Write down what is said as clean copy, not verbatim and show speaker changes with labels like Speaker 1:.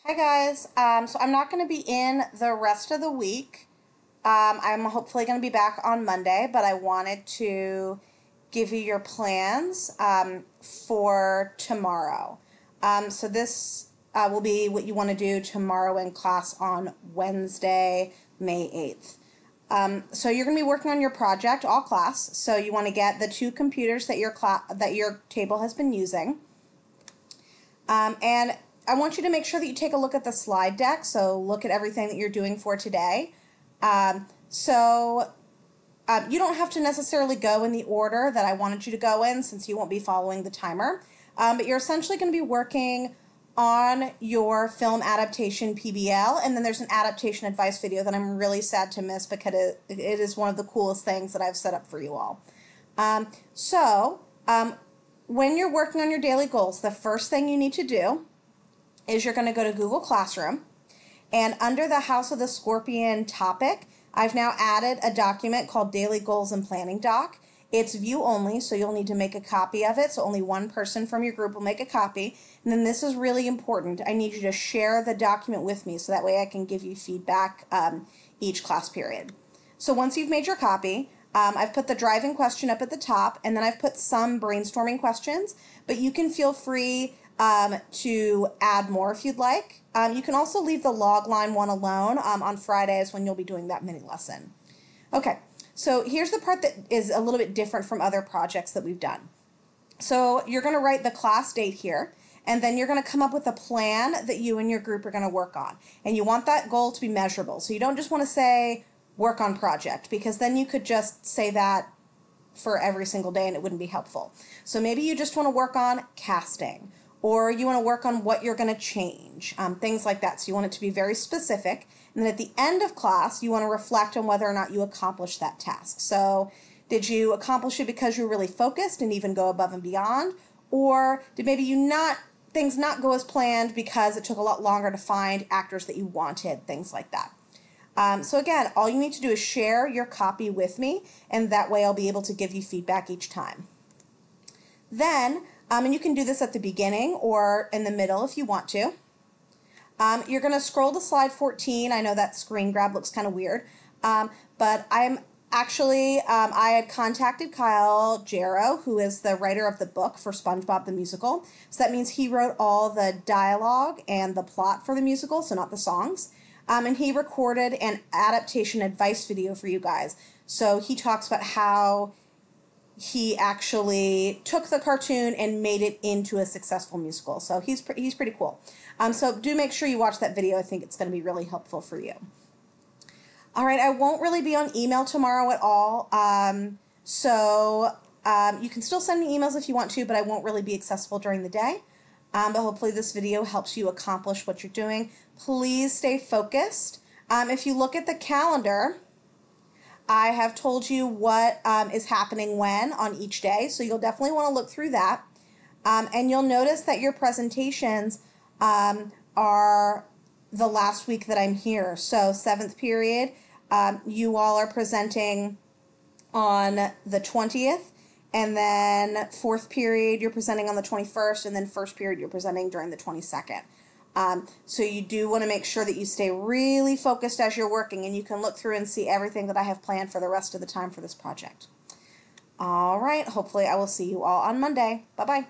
Speaker 1: Hi guys, so I'm not going to be in the rest of the week. I'm hopefully going to be back on Monday, but I wanted to give you your plans for tomorrow. So this will be what you want to do tomorrow in class on Wednesday, May 8th. So you're going to be working on your project, all class. So you want to get the two computers that your table has been using. And I want you to make sure that you take a look at the slide deck, so look at everything that you're doing for today. You don't have to necessarily go in the order that I wanted you to go in since you won't be following the timer, but you're essentially going to be working on your film adaptation PBL, and then there's an adaptation advice video that I'm really sad to miss because it is one of the coolest things that I've set up for you all. When you're working on your daily goals, the first thing you need to do is you're going to go to Google Classroom, and under the House of the Scorpion topic, I've now added a document called Daily Goals and Planning Doc. It's view only, so you'll need to make a copy of it, so only one person from your group will make a copy. And then this is really important. I need you to share the document with me so that way I can give you feedback each class period. So once you've made your copy, I've put the driving question up at the top, and then I've put some brainstorming questions, but you can feel free to add more if you'd like. You can also leave the log line one alone on Fridays when you'll be doing that mini lesson. Okay, so here's the part that is a little bit different from other projects that we've done. So you're going to write the class date here, and then you're going to come up with a plan that you and your group are going to work on. And you want that goal to be measurable. So you don't just want to say work on project, because then you could just say that for every single day and it wouldn't be helpful. So maybe you just want to work on casting, or you want to work on what you're going to change, things like that. So you want it to be very specific. And then at the end of class, you want to reflect on whether or not you accomplished that task. So did you accomplish it because you were really focused and even go above and beyond? Or did maybe things not go as planned because it took a lot longer to find actors that you wanted, things like that. So again, all you need to do is share your copy with me, and that way I'll be able to give you feedback each time. Then, and you can do this at the beginning or in the middle if you want to, you're going to scroll to slide 14. I know that screen grab looks kind of weird, but I had contacted Kyle Jarrow, who is the writer of the book for SpongeBob the Musical. So that means he wrote all the dialogue and the plot for the musical, so not the songs. And he recorded an adaptation advice video for you guys. So he talks about how he actually took the cartoon and made it into a successful musical. So he's pretty cool. So do make sure you watch that video. I think it's going to be really helpful for you. All right, I won't really be on email tomorrow at all. You can still send me emails if you want to, but I won't really be accessible during the day. But hopefully this video helps you accomplish what you're doing. Please stay focused. If you look at the calendar, I have told you what is happening when on each day, so you'll definitely want to look through that. And you'll notice that your presentations are the last week that I'm here. So 7th period, you all are presenting on the 20th. And then 4th period, you're presenting on the 21st, and then 1st period, you're presenting during the 22nd. So you do want to make sure that you stay really focused as you're working, and you can look through and see everything that I have planned for the rest of the time for this project. All right, hopefully I will see you all on Monday. Bye-bye.